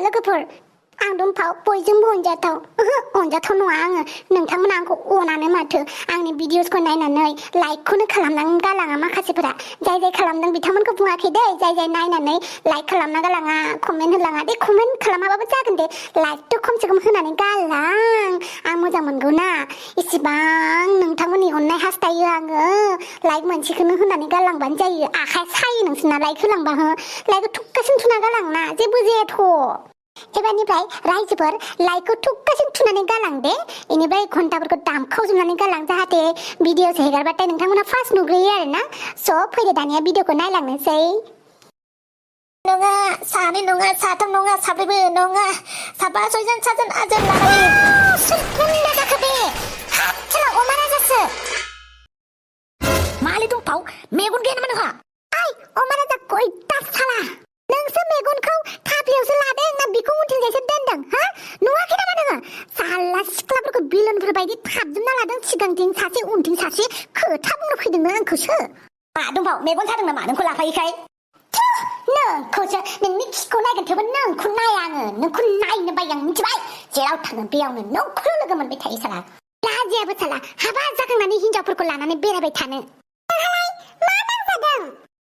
लोगोफोर आं दुमफाव बयजोंबो अनजाथाव अनजाथाव नङा आङो नोंथांमोना आंखौ अनानो माथो आंनि भिडिअसखौ नायनानै लाइकखौनो खालामनानै गालाङा माखासेफोरा जाय खालामदों बिथांमोनखौ बुङाखै दे जाय नायनानै लाइक खालामना गालाङा कमेन्ट होलाङा दे कमेन्ट खालामाबाबो जागोन दे लाइकथ' खमसे खम होनानै गालां आं मोजां मोनगौ ना इसिबां नोंथांमोननि अननाय हास्थायो आङो लाइक मोनसेखौनो होनानै गालांबानो जायो आखाइ सायो नोंसोरना लाइक होलांबा हो लाइकखौ थुक्कासिन थुना गालांना जेबो जायाथ' एबारनिफ्राय रायजोफोर लाइकखौ थुक्कासिन थुनानै गालां दे इनिफ्राय घन्टाफोरखौ दामखावजोबनानै गालां जाहाथे भिडिअस हेगारबाथाय नोंथांमोना फार्स्ट नुग्रोयो आरोना स' फैदो दानिया भिडिअखौ नायलांनोसै नङा सानै नङा साथाम नङा साब्रैबो नङा साबा सयजन सातजन आजोन लागायो सोर गुन्दा जाखो बे हाबसाला अमा राजासो माले दंफाव मेगन गैया नामा नोंहा ओइ अमा राजा गयता साला नोंसो मेगनखौ थाफ्लियावसो लादों ना बिखौ उनथिंजायसो दोनदों हा नुवाखै नामा नोङो साला सिख्लाफोरखौ बिलनफोर बायदि थाबजोबना लादों सिगांथिं सासे उनथिं सासे खोथा बुंनो फैदों नों आंखौसो मा दंफाव मेगन सादों नामा नोंखौ लाफायैखाय नोंखौसो नोंनि खिखौ नायगोन थेवबो नोंखौ नाया आङो नोंखौ नायनो बायो आं मिथिबाय जेराव थाङो बेयावनो नोंखौल' लोगो मोनबाय थायो साला लाजियाबो साला हाबा जाखांनानै हिनजावफोरखौ लानानै बेरायबाय थानो नोंहालाय मा नांजादों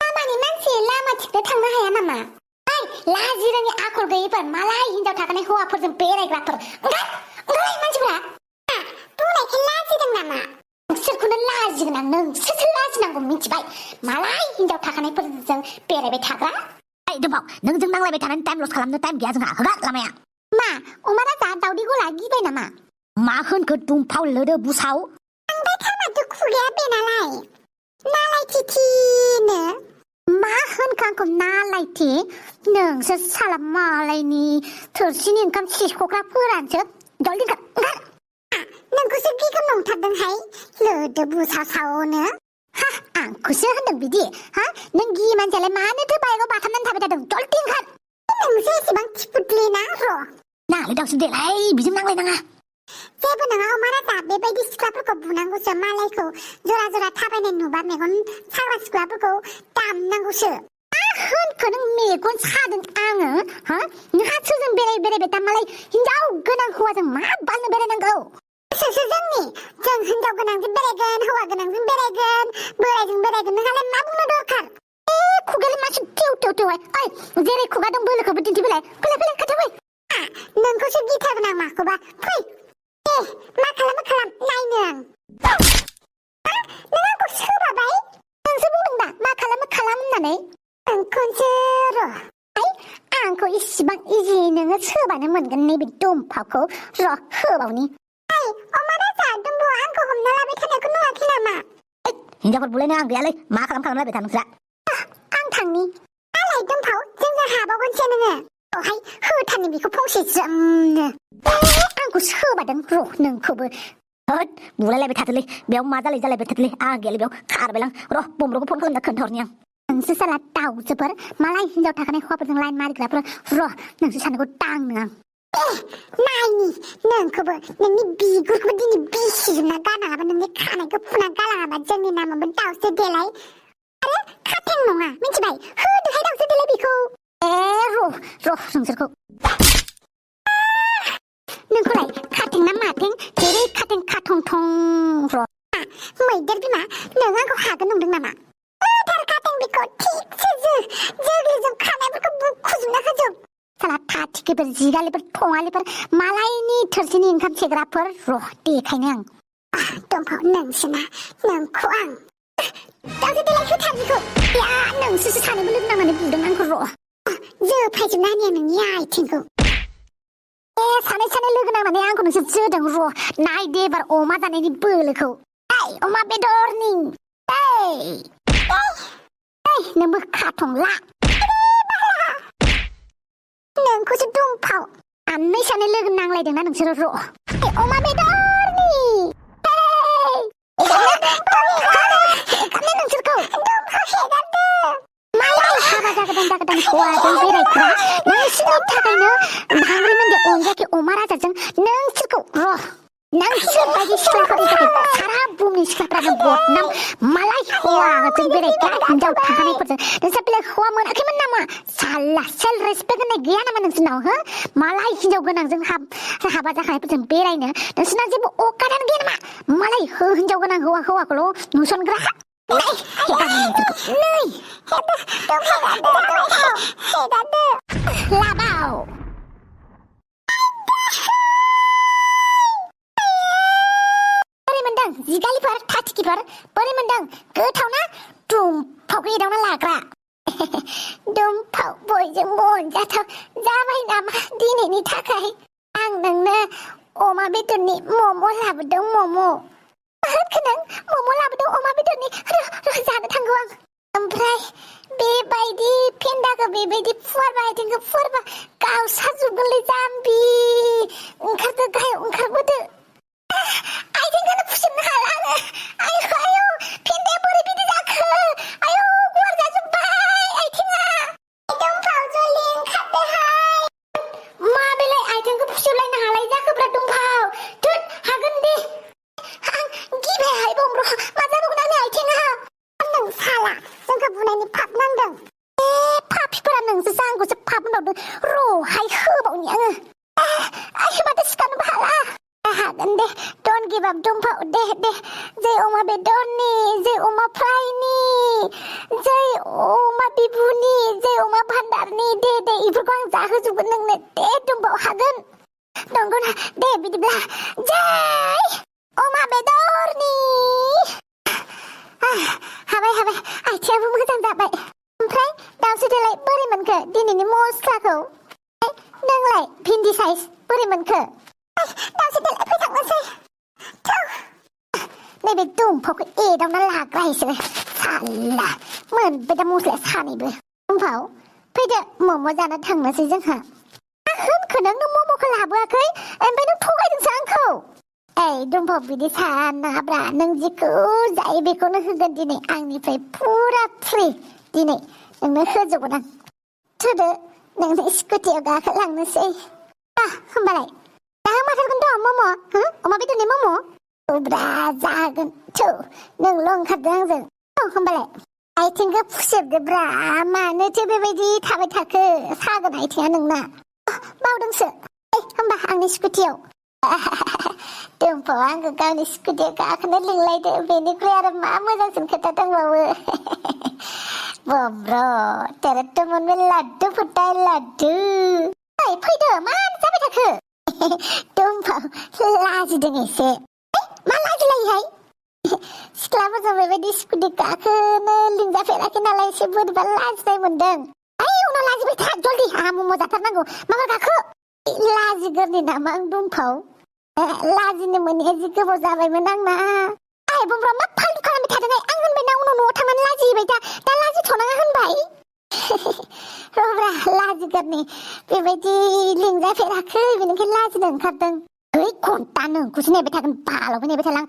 लामानि मानसि लामा थिखनो थांनो हाया नामा ओइ लाजि रोङि आखल गैयिफोर मालाय हिनजाव थाखानाय हौवाफोरजों बेरायग्राफोर ओंखार मानसिफोरा बुंनायखाय लाजिदों नामा नोंसोरखौनो लाजिगोन आं नोंसोरसो लाजिनांगौ मिथिबाय मालाय हिनजाव थाखानायफोरजों बेरायबाय थाग्रा ओइ दुमफाव नोंजों नांलायबाय थानानै टाइम लस खालामनो टाइम गैया जोंहा होगा लामाया मा अमा राजा दावदै गला गिबाय नामा मा होनखो दुमफाव लोदो बुसाव आंबाय थामाथो खुगाया बेनालाय नालायथिथिनो मा होनखो आंखौ नालायथि नोंसो साला मालायनि थोरसिनि ओंखाम सिख'ग्राफोरानोसो जल्दि ओंखार नोंखौसो गिगोम नंथारदोंहाय लोदो बुसावनो हा आंखौसो होनदों बिदि हा नों गि मानसियालाय मानोथो बाइकआव बाथाबनानै थाबाय थादों जल्दि ओंखार नोंसो एसेबां थिफुदलिना र' नालाय दावसो देलाय बिजों नांलायनाङा जेबो नङा अमा राजा बेबायदि सिख्लाफोरखौ बुनांगौसो मालायखौ जरा जरा थाबायनाय नुबा मेगन साग्रा सिख्लाफोरखौ दामनांगौसो मा होनखो नों मेगन सादों आङो हा नोंहा सोरजों बेरायबाय दा मालाय हिनजाव गोनां हौवाजों मा बालनो बेरायनांगौ सोरसो जोंनि जों हिनजाव गोनांजों बेरायगोन हौवा गोनांजों बेरायगोन बोरायजों बेरायगोन नोंहालाय मा बुंनो दरखार खुगायालाय मासि टेव ओइ जेरै खुगा दं बोलोखौबो दिन्थिबोलाय फैलाय खाथियाव फै नोंखौसो गिथारगोन आं माखौबा फै मा खालाम नायनो आं नों आंखौ सोबाबाय नोंसो बुंदों दा मा खालाम होननानै आंखौसो र' आंखौ इसिबां इजि नोङो सोबानो मोनगोन नैबे दुमफावखौ र' होबावनि अमा राजा दुमफाव आंखौ हमना लाबाय थानायखौ नुवाखै नामा हिनजावफोर बुलायनो आं गैयालै मा खालामलायबाय था नोंस्रा आं थांनि आलाय दुमफाव जोंजों हाबावगोनसो नोङो औहाय होथारनि बेखौ फंसे जोमनो आंखौ सोबादों र' नोंखौबो होद बुलायलायबाय थाथोलै बेयाव मा जालायबाय थाथोलै आं गैयालै बेयाव खारबायलां र' बमब्रखौ फन खालामना खोन्थाहरनि आं नोंसो साला दाउजोफोर मालाय हिनजाव थाखानाय हौवाफोरजों लाइन मारिग्राफोर र' नोंसो सानैखौ दांनो आं नायनि नोंखौबो नोंनि बिगुरखौबो दिनै बिसिजोबना गालाङाबा नोंनि खानायखौ फुना गालाङाबा जोंनि नामाबो दाउस्रि देलाय आरो काथें नङा मिथिबाय होदोहाय दाउस्रि देलाय बेखौ र' नोंसोरखौ नोंखौलाय काथें ना माथें जेरै काथें काथं थं र' मैदेर बिमा नों आंखौ हागोन नंदों नामा होथार काथें बेखौ थिगसे जोग्लिजों खानायफोरखौ बुखुजोबना होजोब साला थाथिखेफोर जिगालिफोर थङालिफोर मालायनि थोरसिनि ओंखाम सेग्राफोर र' देखायनो आं दंफाव नोंसोना नोंखौ आं दावसो देलाय होथार बेखौ या नोंसोसो सानैबो लोगो नांनानै बुदों आंखौ र' जोफायजोबना होनि आं नोंनि आथिंखौ सानै लोगो नांनानै आंखौ नोंसोर जोदों र' नायदो एबार अमा जानायनि बोलोखौ अमा बेदरनि नोंबो खाथंला नोंखौसो दुमफाव सानै सानै लोगो नांलायदोंना नोंसोरो र' अमा बेदरनि नोंसोरखौ मालाय हाबा जागोदान हौवाजों बेरायग्रा नोंसोरनि थाखायनो भांग्रिमोन दे अनजाखि अमा राजाजों नोंसोरखौ र' नोंसोर बायदि सिख्लाफोरनि थाखाय सारा बुहुमनि सिख्लाफ्रानो बदनाम मालाय हौवाजों बेरायग्रा हिनजाव थाखानायफोरजों नोंसोर बेलाय हौवा मोनाखैमोन नामा साला सेल्फ रेसपेक्ट होननाय गैया नामा नोंसोरनाव हो मालाय हिनजाव गोनांजों हाबा जाखानायफोरजों बेरायनो नोंसोरना जेबो अकादानो गैया नामा मालाय हिनजाव गोनां हौवाखौल' नुसनग्रा लाबाव बोरै मोनदों जिगालिफोर थाथिखिफोर बोरै मोनदों गोथाव ना दुमफावखौ एदावना लाग्रा दुमफाव बयजोंबो अनजाथाव जाबाय नामा दिनैनि थाखाय आं नोंनो अमा बेदरनि मम' लाबोदों मम' खोनां मम' लाबोदों अमा बेदरनि जानो थांगौ आं ओमफ्राय बेबायदि फेन्दाखौ बेबायदि फुवारबा आथिंखौ फुवारबा गावसाजोबगोनलै जाम्बि ओंखारदो गाहायाव ओंखारबोदो आथिंखौनो फुजोबनो हाला आङो आयौ फेन्दाया बोरै बिदि जाखो आयौ गुवार जाजोब्बाय आथिङा दुमफाव जलदि ओंखारदोहाय मा बेलाय आथिंखौ फुजोबलायनो हालाय जाखोब्रा दुमफाव थुद हागोन दे आं गिबायहाय बमब्र मा जाबावगोन आंनि आथिङा नों साला जोंखौ बुनायनि फाब नांदों पापिफोरा नोंसो आंखौसो फाब होनबावदों रहाय होबावनि आङो आय माथो सिखारनोबो हाला हागोन दे डन्ट गिभ आप दुमफाव दे जै अमा बेदरनि जै अमा फ्रायनि जै अमा बिबुनि जै अमा भान्दारनि दे इफोरखौ आं जाहोजोबगोन नोंनो दे दुमफाव हागोन नंगौना दे बिदिब्ला जै अमा बेदरनि हाबाय आथिङाबो मोजां जाबाय ओमफ्राय दाउस्रि देलाय बोरै मोनखो दिनैनि मस्लाखौ नोंलाय भिन्दि साइज बोरै मोनखो दाउस्रि देलाय फैथांनोसै नैबे दुमफावखौ एदावना लाग्रा इसोरो साला मोनबाय दा मस्लाया सानैबो दुमफाव फैदो मम' जानो थांनोसै जोंहा होनखो नों मम'खौ लाबोआखै ओमफ्राय नों थगायदोंसो आंखौ दुमफाव बिदि सानाब्रा नों जिखौ जायो बेखौनो होगोन दिनै आंनिफ्राय फुरा फ्रि दिनै नोंनो होजोबगोन आं थुदो नोंनि स्कुटियाव गाखोलांनोसै होमबालाय जाहोमारथारगोनथ' मम' अमा बेदरनि मम' ब्रा जागोन थौ नोंल' ओंखारदों आंजों होमबालाय आथिंखौ फुसेबदोब्रा मानोथो बेबायदि थाबाय थाखो सागोन आथिङा नोंना बावदोंसो होमबा आंनि स्कुटियाव दुमफाव आंखौ गावनि स्कुटियाव गाखोनो लिंलायदो बेनिख्रुइ आरो मा मोजांसिन खोथा दंबावो बब्र तेरे मन में लड्डू फुटा है लड्डू फैदो मा जाबाय थाखो दुमफाव लाजिदों एसे मा लाजिलायोहाय सिख्लाफोरजों बेबायदि स्कुटि गाखोनो लिंजाफेराखै नालाय एसे बोरैबा लाजिनाय मोनदों उनाव लाजिबाय था जल्दि आंहा मम' जाथारनांगौ माबा गाखो लाजिगोरनि नामा आं दुमफाव लाजिनो मोनैया जि गोबाव जाबायमोन आंना बमब्रा मा फाल्तु खालामबाय थादों आं होनबाय ना उनाव न'आव थांनानै लाजिहैबाय दा लाजिथ'नाङा होनबाय रब्रा लाजिगोरनि बेबायदि लिंजाफेराखै बेनिखायनो लाजिनो ओंखारदों घन्टा नोंखौसो नेबाय थागोन बालावबो नेबाय थालां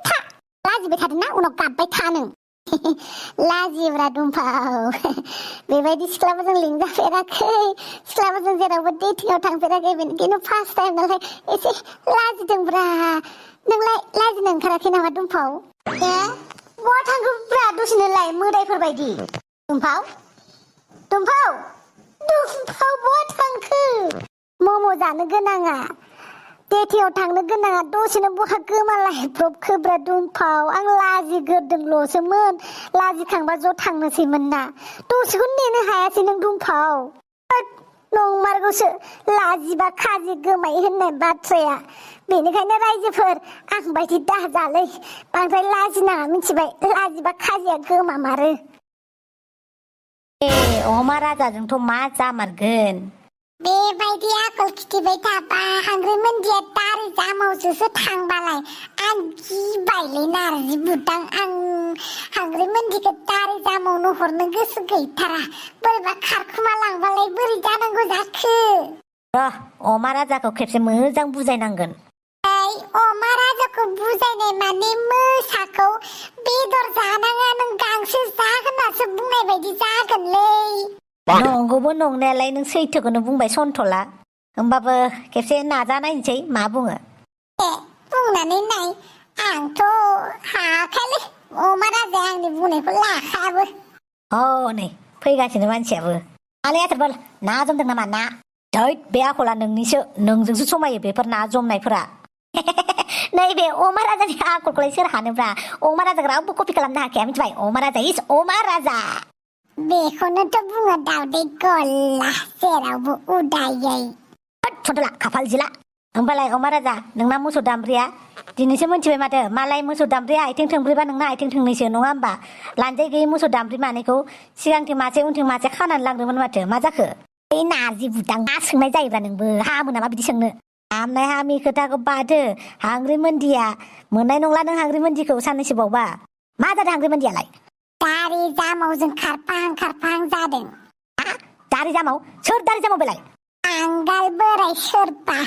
था लाजिबाय थादों ना उनाव गाबबाय था नों लाजिब्रा दुमफाव बेबायदि सिख्लाफोरजों लिंजाफेराखै सिख्लाफोरजों जेरावबो डेटिंआव थांफेराखै बेनिखायनो फार्स्ट टाइम नालाय एसे लाजिदोंब्रा नोंलाय लाजिनो ओंखाराखै नामा दुमफाव बहा थांखोब्रा दसेनोलाय मोदायफोर बायदि दुमफाव बहा थांखो मम' जानो गोनाङा डेटिंआव थांनो गोनाङा दसेनो बहा गोमालायब्रबखोब्रा दुमफाव आं लाजिगोरदोंल'सोमोन लाजिखांबा ज' थांनोसैमोन ना दसेखौनो नेनो हायासै नों दुमफाव नंमारगौसो लाजिबा खाजि गोमायो होननाय बाथ्राया बेनिखायनो रायजोफोर आं बायदि दाजालै बांद्राय लाजिनाङा मिथिबाय लाजिबा खाजिया गोमामारो अमा राजाजोंथ' मा जामारगोन बेबायदि आखल खिथिबाय थाबा हांग्रि मोनदिया दारि जामावसोसो थांबालाय आं गिबायलै नारजि बुदां आं हांग्रि मोनदिखौ दारि जामावनो हरनो गोसो गैथारा बोरैबा खारखुमा लांबालाय बोरै जानांगौ जाखो अमा राजाखौ खेबसे मोजां बुजायनांगोन अमा राजाखौ बुजायनाय माने मोसाखौ बेदर जानाङा नों गांसो जा होननासो बुंनाय बायदि जागोनलै नंगौबो नंनायालाय नों सैथोखौनो बुंबाय सन्थला होमबाबो खेबसे नाजानायनोसै मा बुङो बुंनानै नाय आंथ' हाखालै अमा राजाया आंनि बुंनायखौ लाखाबो नै फैगासिनो मानसियाबो आलै आथोरबोल ना जमदों नामा ना धैत बे आखला नोंनिसो नोंजोंसो समायो बेफोर ना जमनायफोरा नैबे अमा राजानि आखलखौलाय सोर हानोब्रा अमा राजाखौ रावबो कपि खालामनो हाखाया मिथिबाय अमा राजा इज अमा राजा बेखौनोथ' बुङो दावदै गल्ला जेरावबो उदायै सन्थला खाफाल जिला होमबालाय अमा राजा नोंना मोसौ दामब्रिया दिनैसो मोनथिबाय माथो मालाय मोसौ दामब्रिया आथिं थोंब्रैबा नोंना आथिं थोंनैसो नङा होमबा लानजाय गैयै मोसौ दामब्रि मानैखौ सिगांथिं मासे उनथिं मासे खानानै लांदोंमोन माथो मा जाखो बे नारजि बुदां मा सोंनाय जायोब्रा नोंबो हामो नामा बिदि सोंनो हामनाय हामि खोथाखौ बादो हांग्रि मोन्दिया मोननाय नंला नों हांग्रि मोन्दिखौ साननैसो बावबा मा जादों हांग्रि मोन्दियालाय दारि जामावजों खारफाहां जादों दारि जामाव सोर दारि जामाव बेलाय आंगाल बोराय सोरबा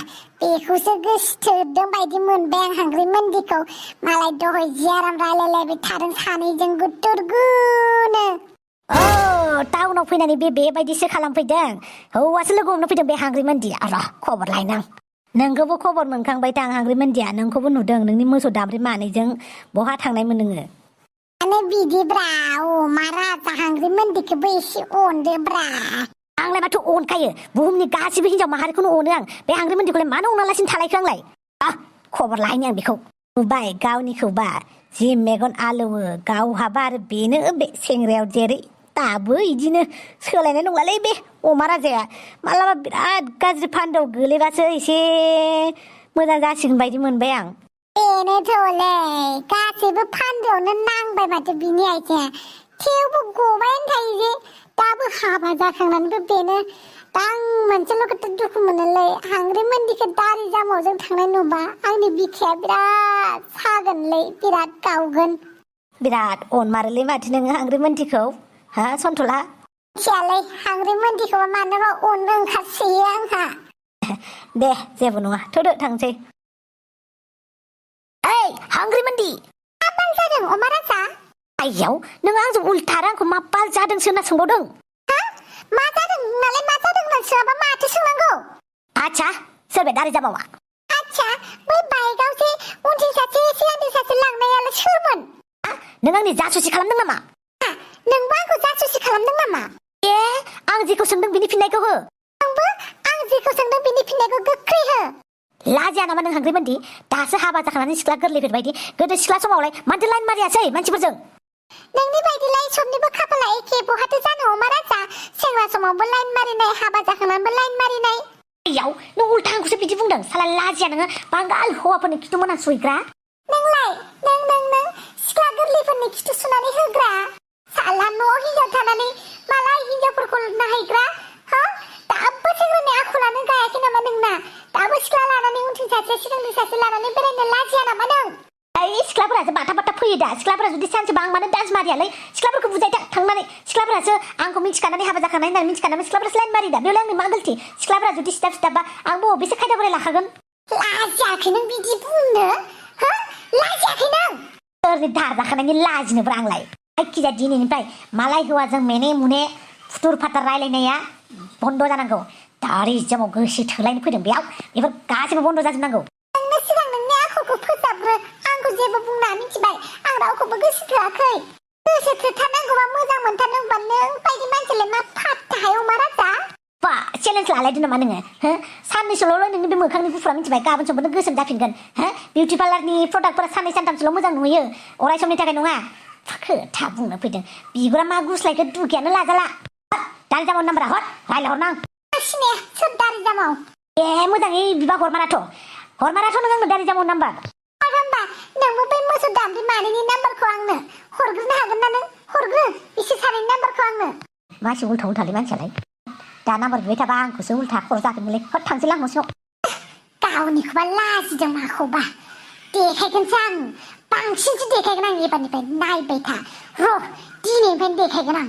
बेखौसो गोसोथोदों बायदि मोनबाय आं हांग्रि मोन्दिखौ मालाय दहाय जियाराम रायलायलायबाय थादों सानैजों गुथुरगुनो टाउनाव फैनानै बेबायदिसो खालामफैदों हौवासो लोगो हमनो फैदों बे हांग्रि मोन्दिया र' खबर लायनां नोंखौबो खबर मोनखांबाय दां हांग्रि मोन्दिया नोंखौबो नुदों नोंनि मोसौ दामब्रि मानैजों बहा थांनायमोन नोङो माने बिदिब्रा अमा राजा हांग्रि मोन्दिखौबो एसे अनदोब्रा आंलाय माथो अनखायो बुहुमनि गासिबो हिनजाव माहारिखौनो अनो आं बे हांग्रि मोन्दिखौलाय मानो अनालासिनो थालायखो आंलाय खबर लाहैनो आं बेखौ नुबाय गावनिखौबा जि मेगन आलौवो गावहाबा आरो बेनो बे सेंग्रायाव जेरै दाबो इदिनो सोलायनाय नंलालै बे अमा राजाया मालाबा बिराद गाज्रि फान्दोआव गोलैबासो एसे मोजां जासिगोन बायदि मोनबाय आं बेनोथ'लै गासैबो फान्दोआवनो नांबाय माथो बिनि आथिङा थेवबो गबायानो थायो जे दाबो हाबा जाखांनानैबो बेनो दा आं मोनसेल' खोथा दुखु मोनोलै हांग्रि मोन्दिखौ दारि जामावजों थांनाय नुबा आंनि बिखाया बिराद सागोनलै बिराद गावगोन बिराद अनमारोलै माथो नोङो हांग्रि मोन्दिखौ हा सन्थला मिथियालै हांग्रि मोन्दिखौ मानोबा अननो ओंखारसोयो आंहा दे जेबो नङा थौदो थांसै हांग्रि मोन्दी मा बाल जादों अमा राजा आइयाव नों आंजों उल्था आंखौ मा बाल जादोंसो होनना सोंबावदों मा जादों नालाय मा जादों होनना सोङाबा माथो सोंनांगौ आच्छा सोर बे दारि जामावा आच्छा बै बाइकआव जे उनथिं सासे सिगांथिं सासे लांनायालाय सोरमोन नों आंनि जासुसि खालामदों नामा नोंबो आंखौ जासुसि खालामदों नामा आं जेखौ सोंदों बिनि फिननायखौ हो आंबो आं जेखौ सोंदों बिनि फिननायखौ गोख्रै हो लाजिया नामा नों हांग्रि मोन्दी दासो हाबा जाखानानै सिख्ला गोरलैफोरबायदि गोदो सिख्ला समावलाय माथो लाइन मारियासै मानसिफोरजों नोंनि बायदिलाय सबनिबो खाफाला एखे बहाथो जानो अमा राजा सेंग्रा समावबो लाइन मारिनाय हाबा जाखांनानैबो लाइन मारिनाय आइयाव नों उल्था आंखौसो बिदि बुंदों साला लाजिया नोङो बांगाल हौवाफोरनि खिथु मोना सुइग्रा नोंलाय नों सिख्ला गोरलैफोरनि खिथु सुनानै होग्रा साला न'आव हिनजाव थानानै मालाय हिनजावफोरखौ नाहैग्रा दाबो सेंग्रानि आखलानो गायाखै नामा नोंना दाबो सिख्ला लानानै उनथिं सासे सिगांथिं सासे लानानै बेरायनो लाजिया नामा नों सिख्लाफोरासो बाथा बाथा फैयो दा सिख्लाफोरा जुदि सानसेबा आं मानो दान्स मारियालै सिख्लाफोरखौ बुजायदा थांनानै सिख्लाफोरासो आंखौ मिथिखानानै हाबा जाखानाय होननानै मिथिखानानै सिख्लाफोरासो लाइन मारिदा बेयावलाय आंनि मा गलति सिख्लाफोरा जुदि सिदाबा आंबो अबेसे खायदा बोराय लाखागोन लाजियाखै नों बिदि बुंनो लाजियाखै नों सोरनि दार जाखानायनि लाजिनोब्रा आंलाय जायखिजाया दिनैनिफ्राय मालाय हौवाजों मेने मुने फुथुर फाथार रायलायनाया बन्द जानांगौ दारि जामाव गोसो थोलायनो फैदों बेयाव बेफोर गासैबो बन्द जाजोबनांगौ नोंनो सिगां नोंनि आखलखौ फोसाबग्रो आंखौ जेबो बुंना मिथिबाय आं रावखौबो गोसो थोआखै गोसो थोथारनांगौबा मोजां मोनथारनांगौबा नों बायदि मानसिलाय मा फाथ्थाहाय अमा राजा बा चेलेन्ज लालायदो नामा नोङो साननैसोल' नोंनि बे मोखांनि गुफुरा मिथिबाय गाबोन समबो नों गोसोम जाफिनगोन बिउटि पार्लारनि प्रडाक्टफोरा साननै सानथामसोल' मोजां नुयो अराय समनि थाखाय नङा खोथा बुंनो फैदों बिगुरा मा गुस्लायखो दुगैयानो लाजाला दारि जामाव नाम्बारा रायलायहरनां सिनाया सोर दारि जामाव मोजाङै बिबा हरमाराथ' नों आंनो दारि जामाव नाम्बार होमबा नोंबो बै मोसौ दामब्रि मानैनि नाम्बारखौ आंनो हरग्रोनो हागोन ना नों हरग्रो बिसोर सानैनि नाम्बारखौ आंनो मानसि उल्था उल्थालै मानसियालाय दा नाम्बार बिबाय थाबा आंखौसो उल्था खर' जागोनलै थांसै लांनोसै गावनिखौबा लाजिदों माखौबा देखायगोनसो आं बांसिनसो देखायगोन आं एबारनिफ्राय नायबाय था र' दिनैनिफ्रायनो देखायगोन आं